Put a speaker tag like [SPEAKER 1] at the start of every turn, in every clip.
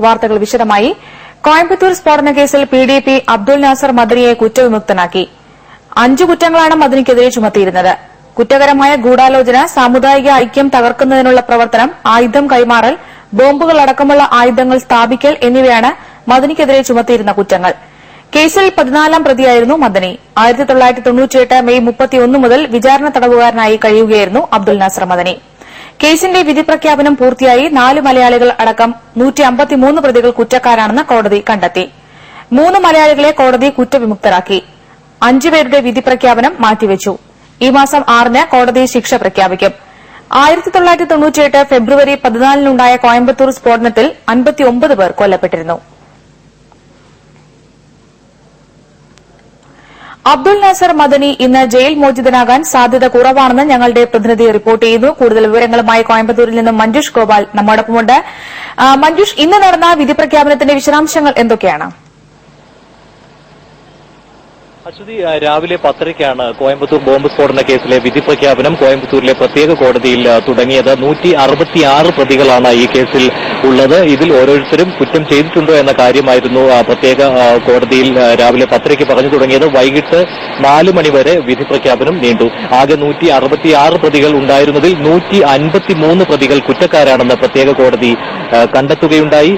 [SPEAKER 1] വാർത്തകൾ വിശദമായി. കോയമ്പത്തൂർ സ്ഫോടന കേസിൽ പിഡിപി അബ്ദുൽ നാസർ മദനിയെ കുറ്റവിമുക്തനാക്കി. 5 കുറ്റങ്ങളാണ് മദനിക്കെതിരെ ചുമത്തിയിരുന്നത്. കുറ്റകരമായ ഗൂഢാലോചന, സാമുദായിക ഐക്യം തകർക്കുന്നതിനുള്ള പ്രവർത്തനം, ആയുധം കൈമാറൽ, ബോംബുകളടക്കമുള്ള ആയുധങ്ങൾ സ്ഥാപിക്കൽ എന്നിവയാണ് മദനിക്കെതിരെ ചുമത്തിയിരുന്ന കുറ്റങ്ങൾ. കേസിൽ 14ാം പ്രതിയായിരുന്നു മദനി. 1998 മെയ് 31 മുതൽ വിചാരണ തടവുകാരനായി കഴിയുകയായിരുന്നു അബ്ദുൽ നാസർ മദനി. കേസിന്റെ വിധി പ്രഖ്യാപനം പൂർത്തിയായി. 4 മലയാളികൾ അടക്കം 153 പ്രതികൾ കുറ്റക്കാരാണെന്ന് കോടതി കണ്ടെത്തി. 3 മലയാളികളെ കോടതി കുറ്റവിമുക്തരാക്കി. 5 പേരുടെ വിധി പ്രഖ്യാപനം മാറ്റിവെച്ചു. ഈ മാസം 6-ന് കോടതി ശിക്ഷ പ്രഖ്യാപിക്കും. 1998 ഫെബ്രുവരി 14-നുണ്ടായ കോയമ്പത്തൂർ സ്ഫോടനത്തിൽ 59 പേർ കൊല്ലപ്പെട്ടിരുന്നു. അബ്ദുൽ നാസർ മദനി ഇന്ന് ജയിൽ മോചിതനാകാൻ സാധ്യത കുറവാണെന്ന് ഞങ്ങളുടെ പ്രതിനിധി റിപ്പോർട്ട് ചെയ്യുന്നു. കൂടുതൽ വിവരങ്ങളുമായി കോയമ്പത്തൂരിൽ നിന്നും മഞ്ജുഷ് ഗോപാൽ നമ്മോടൊപ്പമുണ്ട്. മഞ്ജുഷ്, ഇന്ന് നടന്ന വിധി പ്രഖ്യാപനത്തിന്റെ വിശദാംശങ്ങൾ എന്തൊക്കെയാണ്?
[SPEAKER 2] അശ്വതി, രാവിലെ 10:30ക്കാണ് കോയമ്പത്തൂർ ബോംബ് സ്ഫോടന കേസിലെ വിധി പ്രഖ്യാപനം കോയമ്പത്തൂരിലെ പ്രത്യേക കോടതിയിൽ തുടങ്ങിയത്. 166 പ്രതികളാണ് ഈ കേസിൽ ഉള്ളത്. ഇതിൽ ഓരോരുത്തരും കുറ്റം ചെയ്തിട്ടുണ്ടോ എന്ന കാര്യമായിരുന്നു പ്രത്യേക കോടതിയിൽ രാവിലെ 10:30ക്ക് പറഞ്ഞു തുടങ്ങിയത്. വൈകിട്ട് 4 മണിവരെ വിധി പ്രഖ്യാപനം നീണ്ടു. ആകെ 166 പ്രതികൾ ഉണ്ടായിരുന്നതിൽ 153 പ്രതികൾ കുറ്റക്കാരാണെന്ന് പ്രത്യേക കോടതി കണ്ടെത്തുകയുണ്ടായി.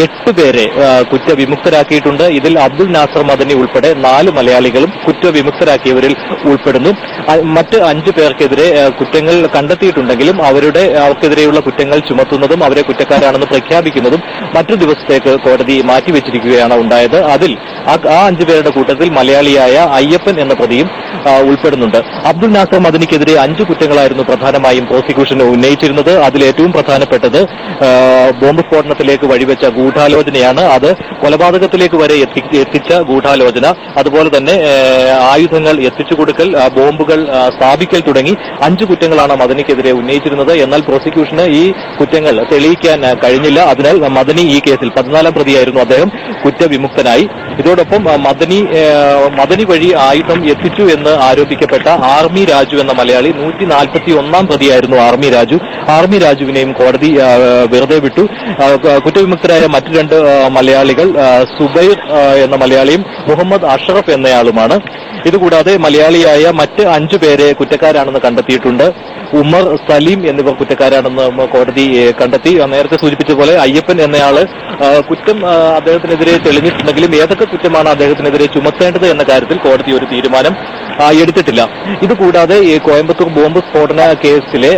[SPEAKER 2] 8 പേരെ കുറ്റവിമുക്തരാക്കിയിട്ടുണ്ട്. ഇതിൽ അബ്ദുൽ നാസർ മദനി ഉൾപ്പെടെ 4 മലയാളികളും കുറ്റവിമുക്തരാക്കിയവരിൽ ഉൾപ്പെടുന്നു. മറ്റ് 5 പേർക്കെതിരെ കുറ്റങ്ങൾ കണ്ടെത്തിയിട്ടുണ്ടെങ്കിലും അവർക്കെതിരെയുള്ള കുറ്റങ്ങൾ ചുമത്തുന്നതും അവരെ കുറ്റക്കാരാണെന്ന് പ്രഖ്യാപിക്കുന്നതും മറ്റൊരു ദിവസത്തേക്ക് കോടതി മാറ്റിവെച്ചിരിക്കുകയാണ് ഉണ്ടായത്. അതിൽ ആ 5 പേരുടെ കൂട്ടത്തിൽ മലയാളിയായ അയ്യപ്പൻ എന്ന പ്രതിയും ഉൾപ്പെടുന്നുണ്ട്. അബ്ദുൽ നാസർ മദനിക്കെതിരെ 5 കുറ്റങ്ങളായിരുന്നു പ്രധാനമായും പ്രോസിക്യൂഷൻ ഉന്നയിച്ചിരുന്നത്. അതിൽ ഏറ്റവും പ്രധാനപ്പെട്ടത് ബോംബ് സ്ഫോടനത്തിലേക്ക് വഴിവെച്ച ഗൂഢാലോചനയാണ്. അത് കൊലപാതകത്തിലേക്ക് വരെ എത്തിച്ച ഗൂഢാലോചന, അതുപോലെ തന്നെ ആയുധങ്ങൾ എത്തിച്ചു കൊടുക്കൽ, ബോംബുകൾ സ്ഥാപിക്കൽ തുടങ്ങി 5 കുറ്റങ്ങളാണ് മദനിക്കെതിരെ ഉന്നയിച്ചിരുന്നത്. എന്നാൽ പ്രോസിക്യൂഷന് ഈ കുറ്റങ്ങൾ തെളിയിക്കാൻ കഴിഞ്ഞില്ല. അതിനാൽ മദനി ഈ കേസിൽ 14ാം പ്രതിയായിരുന്നു. അദ്ദേഹം കുറ്റവിമുക്തനായി. ഇതോടൊപ്പം മദനി വഴി ആയുധം എത്തിച്ചു എന്ന് ആരോപിക്കപ്പെട്ട ആർമി രാജു എന്ന മലയാളി 141ാം പ്രതിയായിരുന്നു. ആർമി രാജുവിനെയും കോടതി വെറുതെ വിട്ടു. കുറ്റവിമുക്തരായ മറ്റു 2 മലയാളികൾ സുബൈർ എന്ന മലയാളിയും മുഹമ്മദ് അഷ്റഫ് എന്നയാളുമാണ്. ഇതുകൂടാതെ മലയാളിയായ മറ്റ് 5 പേരെ കുറ്റക്കാരാണെന്ന് കണ്ടെത്തിയിട്ടുണ്ട്. ഉമർ, സലീം എന്നിവർ കുറ്റക്കാരാണെന്ന് കോടതി കണ്ടെത്തി. നേരത്തെ സൂചിപ്പിച്ചതുപോലെ അയ്യപ്പൻ എന്നയാള് കുറ്റം അദ്ദേഹത്തിനെതിരെ തെളിഞ്ഞിട്ടുണ്ടെങ്കിലും ഏതൊക്കെ കുറ്റമാണ് അദ്ദേഹത്തിനെതിരെ ചുമത്തേണ്ടത് എന്ന കാര്യത്തിൽ കോടതി ഒരു തീരുമാനം എടുത്തിട്ടില്ല. ഇതുകൂടാതെ ഈ കോയമ്പത്തൂർ ബോംബ് സ്ഫോടന കേസിലെ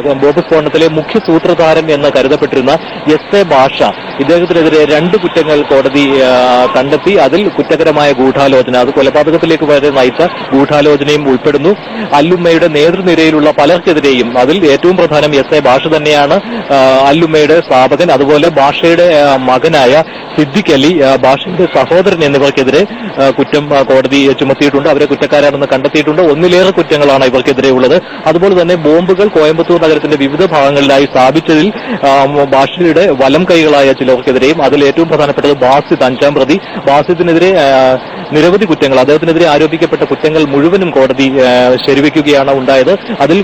[SPEAKER 2] ബോംബ് സ്ഫോടനത്തിലെ മുഖ്യ സൂത്രധാരൻ എന്ന് കരുതപ്പെട്ടിരുന്ന SA ഭാഷ, ഇദ്ദേഹത്തിനെതിരെ 2 കുറ്റങ്ങൾ കോടതി കണ്ടെത്തി. അതിൽ കുറ്റകരമായ ഗൂഢാലോചന, അത് കൊലപാതകത്തിലേക്ക് വരെ നയിച്ച ഗൂഢാലോചനയും ഉൾപ്പെടുന്നു. അല്ലുമ്മയുടെ നേതൃനിരയിലുള്ള പലർക്കെതിരെയും, അതിൽ ഏറ്റവും പ്രധാനം SA ഭാഷ തന്നെയാണ്, അല്ലുമ്മയുടെ സ്ഥാപകൻ, അതുപോലെ ഭാഷയുടെ മകനായ സിദ്ദിഖ് അലി, ഭാഷയുടെ സഹോദരൻ എന്നിവർക്കെതിരെ കുറ്റം കോടതി ചുമത്തിയിട്ടുണ്ട്. അവരെ കുറ്റക്കാരാണെന്ന് കണ്ടെത്തിയിട്ടുണ്ട്. 1-ലേറെ കുറ്റങ്ങളാണ് ഇവർക്കെതിരെ ഉള്ളത്. അതുപോലെ തന്നെ ബോംബുകൾ കോയമ്പത്തൂർ നഗരത്തിന്റെ വിവിധ ഭാഗങ്ങളിലായി സ്ഥാപിച്ചതിൽ ഭാഷയുടെ വലം കൈകളായ ചിലർക്കെതിരെയും, അതിൽ ഏറ്റവും പ്രധാനപ്പെട്ടത് ബാസിദ് 5ാം പ്രതി. ബാസിദിനെതിരെ നിരവധി കുറ്റങ്ങൾ, അദ്ദേഹത്തിനെതിരെ ആരോപിക്കപ്പെട്ട കുറ്റങ്ങൾ മുഴുവനും കോടതി ശരിവെക്കുകയാണ് ഉണ്ടായത്. അതിൽ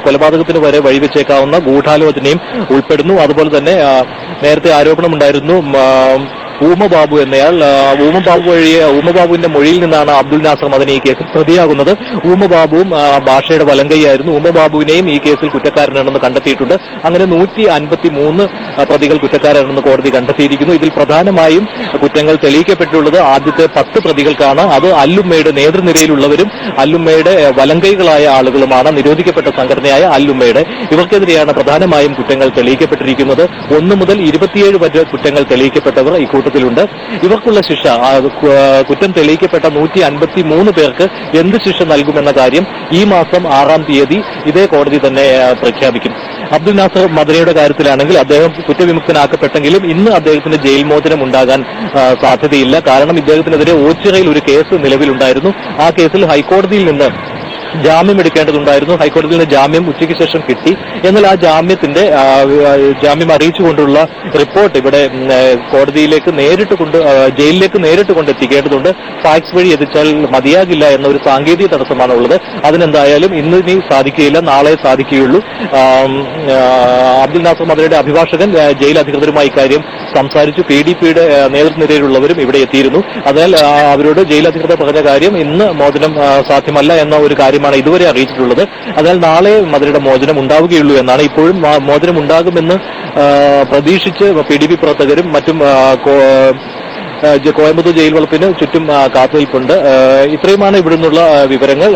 [SPEAKER 2] കൊലപാതകത്തിന് വരെ വഴിവെച്ചേക്കാവുന്ന ഗൂഢാലോചനയും ഉൾപ്പെടുന്നു. അതുപോലെ തന്നെ നേരത്തെ ആരോപണമുണ്ടായിരുന്നു ഊമബാബു എന്നയാൾ, ഊമബാബുവിന്റെ മൊഴിയിൽ നിന്നാണ് അബ്ദുൽ നാസർ മദനി ഈ കേസിൽ പ്രതിയാകുന്നത്. ഊമബാബുവും ഭാഷയുടെ വലങ്കൈയായിരുന്നു. ഊമബാബുവിനെയും ഈ കേസിൽ കുറ്റക്കാരനാണെന്ന് കണ്ടെത്തിയിട്ടുണ്ട്. അങ്ങനെ 153 പ്രതികൾ കുറ്റക്കാരാണെന്ന് കോടതി കണ്ടെത്തിയിരിക്കുന്നു. ഇതിൽ പ്രധാനമായും കുറ്റങ്ങൾ തെളിയിക്കപ്പെട്ടുള്ളത് ആദ്യത്തെ 10 പ്രതികൾക്കാണ്. അത് അല്ലുമ്മയുടെ നേതൃനിരയിലുള്ളവരും അല്ലുമ്മയുടെ വലങ്കൈകളായ ആളുകളുമാണ്. നിരോധിക്കപ്പെട്ട സംഘടനയായ അല്ലുമ്മയുടെ, ഇവർക്കെതിരെയാണ് പ്രധാനമായും കുറ്റങ്ങൾ തെളിയിക്കപ്പെട്ടിരിക്കുന്നത്. 1 മുതൽ 27 വരെ കുറ്റങ്ങൾ തെളിയിക്കപ്പെട്ടവർ ഇക്കൂട്ടത്തിലുണ്ട്. ഇവർക്കുള്ള ശിക്ഷ, കുറ്റം തെളിയിക്കപ്പെട്ട 153 പേർക്ക് എന്ത് ശിക്ഷ നൽകുമെന്ന കാര്യം ഈ മാസം 6-ാം തീയതി ഇതേ കോടതി തന്നെ പ്രഖ്യാപിക്കും. അബ്ദുൽ നാസർ മദനിയുടെ കാര്യത്തിലാണെങ്കിൽ അദ്ദേഹം കുറ്റവിമുക്തനാക്കപ്പെട്ടെങ്കിലും ഇന്ന് അദ്ദേഹത്തിന് ജയിൽ മോചനം ഉണ്ടാകാൻ സാധ്യതയില്ല. കാരണം ഇദ്ദേഹത്തിനെതിരെ ഓച്ചിറയിൽ ഒരു കേസ് നിലവിലുണ്ടായിരുന്നു. ആ കേസിൽ ഹൈക്കോടതിയിൽ നിന്ന് ജാമ്യം എടുക്കേണ്ടതുണ്ടായിരുന്നു. ഹൈക്കോടതിയിൽ നിന്ന് ജാമ്യം ഉച്ചയ്ക്ക് ശേഷം കിട്ടി. എന്നാൽ ആ ജാമ്യം അറിയിച്ചുകൊണ്ടുള്ള റിപ്പോർട്ട് ഇവിടെ കോടതിയിലേക്ക് ജയിലിലേക്ക് നേരിട്ട് കൊണ്ടെത്തിക്കേണ്ടതുണ്ട്. ഫാക്സ് വഴി എത്തിച്ചാൽ മതിയാകില്ല എന്ന ഒരു സാങ്കേതിക തടസ്സമാണ് ഉള്ളത്. അതിനെന്തായാലും ഇനി സാധിക്കുകയില്ല, നാളെ സാധിക്കുകയുള്ളൂ. അബ്ദുൽ നാസർ മദനിയുടെ അഭിഭാഷകൻ ജയിൽ അധികൃതരുമായി ഇക്കാര്യം സംസാരിച്ചു. PDPയുടെ നേതൃനിരയിലുള്ളവരും ഇവിടെ എത്തിയിരുന്നു. അതിനാൽ അവരോട് ജയിൽ അധികൃതർ പറഞ്ഞ കാര്യം ഇന്ന് മോചനം സാധ്യമല്ല എന്ന ഒരു കാര്യമാണ് ഇതുവരെ അറിയിച്ചിട്ടുള്ളത്. അതിനാൽ നാളെ മദനിയുടെ മോചനം ഉണ്ടാവുകയുള്ളൂ എന്നാണ്. ഇപ്പോഴും മോചനം ഉണ്ടാകുമെന്ന് പ്രതീക്ഷിച്ച് PDP പ്രവർത്തകരും മറ്റും കോയമ്പത്തൂർ ജയിൽ വളപ്പിന് ചുറ്റും കാത്തുനിൽപ്പുണ്ട്. ഇത്രയുമാണ് ഇവിടെ നിന്നുള്ള വിവരങ്ങൾ.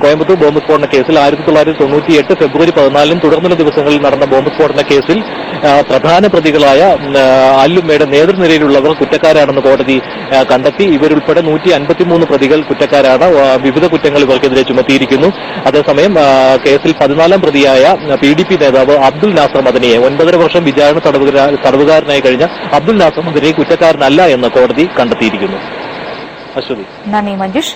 [SPEAKER 2] കോയമ്പത്തൂർ ബോംബ് സ്ഫോടന കേസിൽ 1998 ഫെബ്രുവരി 14 തുടർന്നുള്ള ദിവസങ്ങളിൽ നടന്ന ബോംബ് സ്ഫോടന കേസിൽ പ്രധാന പ്രതികളായ അല്ലുമ്മയുടെ നേതൃനിരയിലുള്ളവർ കുറ്റക്കാരാണെന്ന് കോടതി കണ്ടെത്തി. ഇവരുൾപ്പെടെ 153 പ്രതികൾ കുറ്റക്കാരാണ്. വിവിധ കുറ്റങ്ങൾ ഇവർക്കെതിരെ ചുമത്തിയിരിക്കുന്നു. അതേസമയം കേസിൽ 14ാം പ്രതിയായ PDP നേതാവ് അബ്ദുൽ നാസർ മദനിയെ 9.5 വർഷം വിചാരണ തടവുകാരനായി കഴിഞ്ഞ അബ്ദുൽ നാസർ മദനിയെ കുറ്റക്കാരനല്ല എന്ന് കോടതി കണ്ടെത്തിയിരിക്കുന്നു. അശ്വതി.
[SPEAKER 1] നന്ദി മഞ്ജുഷ്.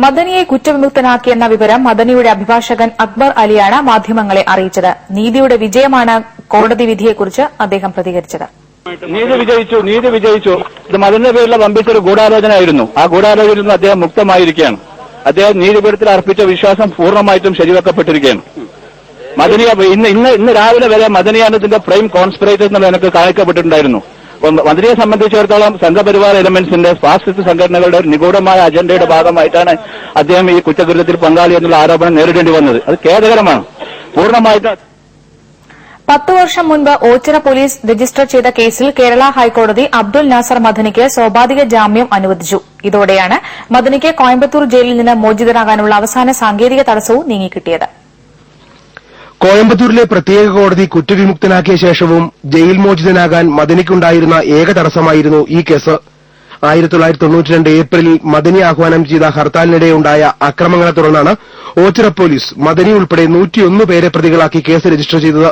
[SPEAKER 1] മദനിയെ കുറ്റവിമുക്തനാക്കിയെന്ന വിവരം മദനിയുടെ അഭിഭാഷകൻ അക്ബർ അലിയാണ് മാധ്യമങ്ങളെ അറിയിച്ചത്. നീതിയുടെ വിജയമാണ് കോടതി വിധിയെക്കുറിച്ച് അദ്ദേഹം പ്രതികരിച്ചത്.
[SPEAKER 3] നീതി വിജയിച്ചു. ഇത് മദനിന്റെ പേരിലുള്ള വമ്പിച്ചൊരു ഗൂഢാലോചനയായിരുന്നു. ആ ഗൂഢാലോചനയിൽ നിന്ന് അദ്ദേഹം മുക്തമായിരിക്കുകയാണ്. അദ്ദേഹം നീതിപീഠത്തിൽ അർപ്പിച്ച വിശ്വാസം പൂർണ്ണമായിട്ടും ശരിവെക്കപ്പെട്ടിരിക്കുകയാണ്. മദനിയ ഇന്ന് രാവിലെ വരെ മദനിയാണ് ഇതിന്റെ പ്രൈം കോൺസ്പിറേറ്റർ എന്നുള്ള എനിക്ക് കാണിക്കപ്പെട്ടിട്ടുണ്ടായിരുന്നു. മദനിയെ സംബന്ധിച്ചിടത്തോളം സംഘപരിവാർ എലമെന്റ്സിന്റെ ഫാസിസ്റ്റ് സംഘടനകളുടെ ഒരു നിഗൂഢമായ അജണ്ടയുടെ ഭാഗമായിട്ടാണ് അദ്ദേഹം ഈ കുറ്റകൃത്യത്തിൽ പങ്കാളി എന്നുള്ള ആരോപണം നേരിടേണ്ടി വന്നത്. അത് ഖേദകരമാണ്. പൂർണ്ണമായിട്ട്
[SPEAKER 1] 10 വർഷം മുൻപ് ഓച്ചിറ പോലീസ് രജിസ്റ്റർ ചെയ്ത കേസിൽ കേരള ഹൈക്കോടതി അബ്ദുൽ നാസർ മദനിക്ക് സൌപാധിക ജാമ്യം അനുവദിച്ചു. ഇതോടെയാണ് മദനിക്ക് കോയമ്പത്തൂർ ജയിലിൽ നിന്ന് മോചിതനാകാനുള്ള അവസാന സാങ്കേതിക തടസ്സവും നീങ്ങിക്കിട്ടിയത്.
[SPEAKER 4] കോയമ്പത്തൂരിലെ പ്രത്യേക കോടതി കുറ്റവിമുക്തനാക്കിയ ശേഷവും ജയിൽ മോചിതനാകാൻ മദനിക്കുണ്ടായിരുന്ന ഏക തടസ്സമായിരുന്നു ഈ കേസ്. 1992 ഏപ്രിലിൽ മദനി ആഹ്വാനം ചെയ്ത ഹർത്താലിനിടെയുണ്ടായ അക്രമങ്ങളെ തുടർന്നാണ് ഓച്ചിറ പോലീസ് മദനി ഉൾപ്പെടെ 101 പേരെ പ്രതികളാക്കി കേസ് രജിസ്റ്റർ ചെയ്തത്.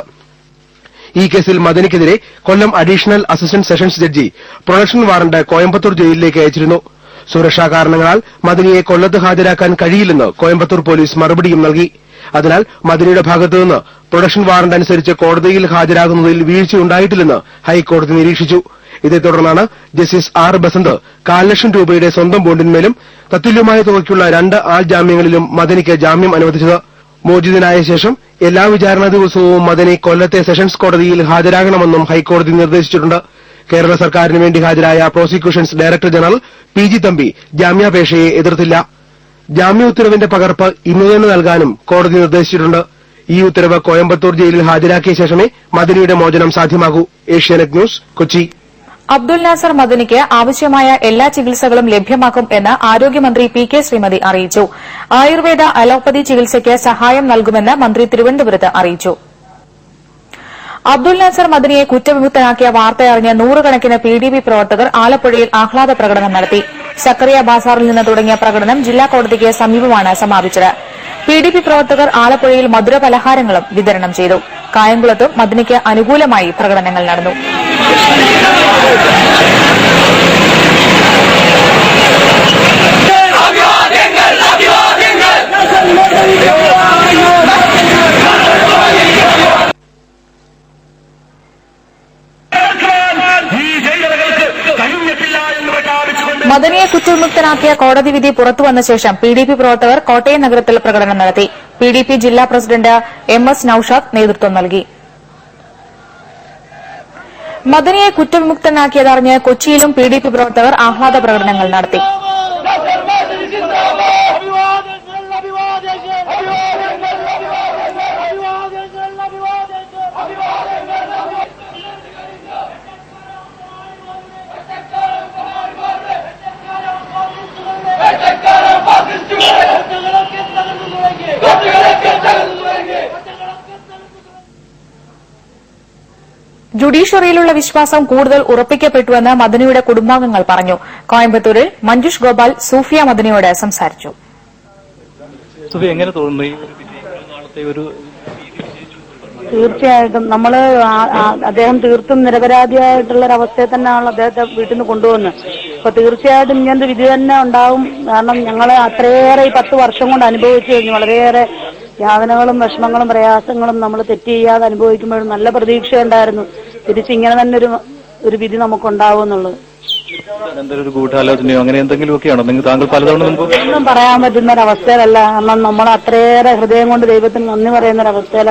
[SPEAKER 4] ഈ കേസിൽ മദനിക്കെതിരെ Kollam additional assistant sessions judge production warrant Coimbatore ജയിലിലേക്ക് അയച്ചിരുന്നു. സുരക്ഷാ കാരണങ്ങളാൽ മദനിയെ കൊല്ലത്ത് ഹാജരാക്കാൻ കഴിയില്ലെന്ന് കോയമ്പത്തൂർ പോലീസ് മറുപടിയും നൽകി. അതിനാൽ മദനിയുടെ ഭാഗത്തുനിന്ന് പ്രൊഡക്ഷൻ വാറണ്ട് അനുസരിച്ച് കോടതിയിൽ ഹാജരാകുന്നതിൽ വീഴ്ചയുണ്ടായിട്ടില്ലെന്ന് ഹൈക്കോടതി നിരീക്ഷിച്ചു. ഇതേ തുടർന്നാണ് ജസ്റ്റിസ് R ബസന്ത് 1/4 ലക്ഷം രൂപയുടെ സ്വന്തം ബോണ്ടിന്മേലും തത്തുല്യമായ തുകയ്ക്കുള്ള 2 ആൾ ജാമ്യങ്ങളിലും മദനിക്ക് ജാമ്യം അനുവദിച്ചത്. മോചിതനായ ശേഷം എല്ലാ വിചാരണ ദിവസവും മദനി കൊല്ലത്തെ സെഷൻസ് കോടതിയിൽ ഹാജരാകണമെന്നും ഹൈക്കോടതി നിർദ്ദേശിച്ചിട്ടുണ്ട്. കേരള സർക്കാരിന് വേണ്ടി ഹാജരായ prosecutions director general PG Thampi ജാമ്യാപേക്ഷയെ എതിർത്തില്ല. ജാമ്യ ഉത്തരവിന്റെ പകർപ്പ് ഇന്നു തന്നെ നൽകാനും കോടതി നിർദ്ദേശിച്ചിട്ടുണ്ട്. ഈ ഉത്തരവ് കോയമ്പത്തൂർ ജയിലിൽ ഹാജരാക്കിയ ശേഷമേ മദനിയുടെ മോചനം സാധ്യമാകൂ. ഏഷ്യാനെറ്റ് ന്യൂസ്, കൊച്ചി.
[SPEAKER 1] അബ്ദുൽ നാസർ മദനിക്ക് ആവശ്യമായ എല്ലാ ചികിത്സകളും ലഭ്യമാക്കും എന്ന് ആരോഗ്യമന്ത്രി PK ശ്രീമതി അറിയിച്ചു. ആയുർവേദ അലോപ്പതി ചികിത്സയ്ക്ക് സഹായം നൽകുമെന്ന് മന്ത്രി തിരുവനന്തപുരത്ത് അറിയിച്ചു. അബ്ദുൽ നാസർ മദനിയെ കുറ്റവിമുക്തനാക്കിയ വാർത്തയറിഞ്ഞ 100 കണക്കിന് PDP പ്രവർത്തകർ ആലപ്പുഴയിൽ ആഹ്ലാദ പ്രകടനം നടത്തി. സക്കറിയ ബാസാറിൽ നിന്ന് തുടങ്ങിയ പ്രകടനം ജില്ലാ കോടതിക്ക് സമീപമാണ് സമാപിച്ചത്. PDP പ്രവർത്തകർ ആലപ്പുഴയിൽ മധുര പലഹാരങ്ങളും വിതരണം ചെയ്തു. കായംകുളത്തും മദനിക്ക് അനുകൂലമായി പ്രകടനങ്ങൾ നടന്നു. മദനിയെ കുറ്റവിമുക്തനാക്കിയ കോടതി വിധി പുറത്തുവന്ന ശേഷം PDP പ്രവർത്തകർ കോട്ടയം നഗരത്തിൽ പ്രകടനം നടത്തി. PDP ജില്ലാ പ്രസിഡന്റ് MS നൌഷാദ് നേതൃത്വം നൽകി. മദനിയെ കുറ്റവിമുക്തനാക്കിയതറിഞ്ഞ് കൊച്ചിയിലും PDP പ്രവർത്തകർ ആഹ്ലാദ പ്രകടനങ്ങൾ നടത്തി. ജുഡീഷ്യറിയിലുള്ള വിശ്വാസം കൂടുതൽ ഉറപ്പിക്കപ്പെട്ടുവെന്ന് മദനിയുടെ കുടുംബാംഗങ്ങൾ പറഞ്ഞു. കോയമ്പത്തൂരിൽ മഞ്ജുഷ് ഗോപാൽ സൂഫിയ മദനിയോട് സംസാരിച്ചു.
[SPEAKER 2] എങ്ങനെ തോന്നുന്നു
[SPEAKER 5] തീർച്ചയായിട്ടും അദ്ദേഹം തീർത്തും നിരപരാധിയായിട്ടുള്ള ഒരവസ്ഥയെ തന്നെയാണ് അദ്ദേഹത്തെ വീട്ടിൽ നിന്ന് കൊണ്ടുവന്നത്. അപ്പൊ തീർച്ചയായിട്ടും ഇങ്ങനത്തെ വിധി തന്നെ ഉണ്ടാവും. കാരണം ഞങ്ങള് അത്രയേറെ ഈ 10 വർഷം കൊണ്ട് അനുഭവിച്ചു കഴിഞ്ഞു. വളരെയേറെ യാതനകളും വിഷമങ്ങളും പ്രയാസങ്ങളും നമ്മൾ തെറ്റ് ചെയ്യാതെ അനുഭവിക്കുമ്പോഴും നല്ല പ്രതീക്ഷയുണ്ടായിരുന്നു തിരിച്ചിങ്ങനെ തന്നെ ഒരു വിധി നമുക്കുണ്ടാവും എന്നുള്ളത്.
[SPEAKER 2] എന്തൊരു ഗൂഢാലോചനയോ അങ്ങനെ എന്തെങ്കിലുമൊക്കെയാണോ താങ്കൾ പലതവണ
[SPEAKER 5] ഒന്നും പറയാൻ പറ്റുന്ന ഒരവസ്ഥയിലല്ല. കാരണം നമ്മൾ അത്രയേറെ ഹൃദയം കൊണ്ട് ദൈവത്തിന് നന്ദി പറയുന്ന ഒരവസ്ഥയിലാണ്